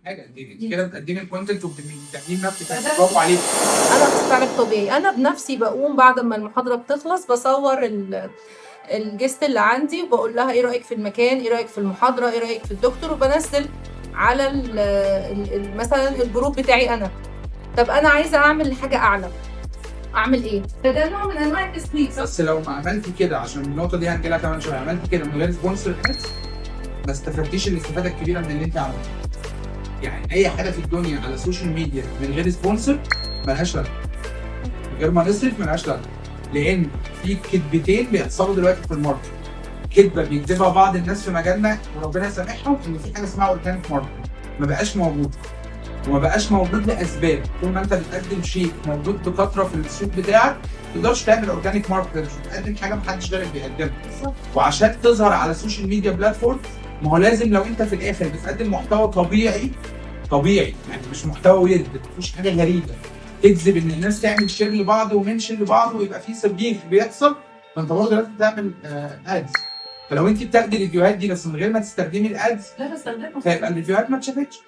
حاجه، انت كده بتقدمي الكونتنت وبتعملي نفسك، برافو عليكي. انا اخصائي علاج طبيعي، انا بنفسي بقوم بعد ما المحاضره بتخلص بصور الجست اللي عندي وبقول لها ايه رايك في المكان، ايه رايك في المحاضره، ايه رايك في الدكتور، وبنزل على مثلا الجروب بتاعي انا. طب انا عايزه اعمل حاجه اعلى، اعمل ايه؟ فده نوع من انواع التسويق. بس لو ما عملتي كده، عشان النقطه دي هنجي لها كمان شويه، عملتي كده من غير سبونسر ادز ما استفدتيش الاستفاده الكبيره من اللي انت عملتيه. يعني اي حاجه في الدنيا على السوشيال ميديا من غير سبونسر ملهاش لازمه، من غير ما نصرف ملهاش لازمه. لان في كذبتين بيحصلوا دلوقتي في الماركت. كذبه بيكذبها بعض الناس في مجالنا وربنا يسامحهم، ان في حاجه اسمها اورجانيك ماركت ما بقاش موجود، وما بقاش موجود لاسباب. طول ما انت بتقدم شيء موجود بكثره في السوق بتاعك ما تقدرش تعمل اورجانيك ماركت، مش بتقدم حاجه ما حدش غيرك بيقدمها. وعشان تظهر على السوشيال ميديا بلاتفورم، ما هو لازم لو انت في الاخر بتقدم محتوى طبيعي يعني مش محتوى ويرد، مفيش حاجه غريبه تجذب ان الناس تعمل شير لبعض ومنشن لبعض ويبقى في سبيخ بيحصل، فانت برضه لازم تعمل ادز. فلو انت بتاخدي الفيديوهات دي بس من غير ما تستخدمي الادز، لا بستخدمها، فيبقى الفيديوهات ما اتشافتش.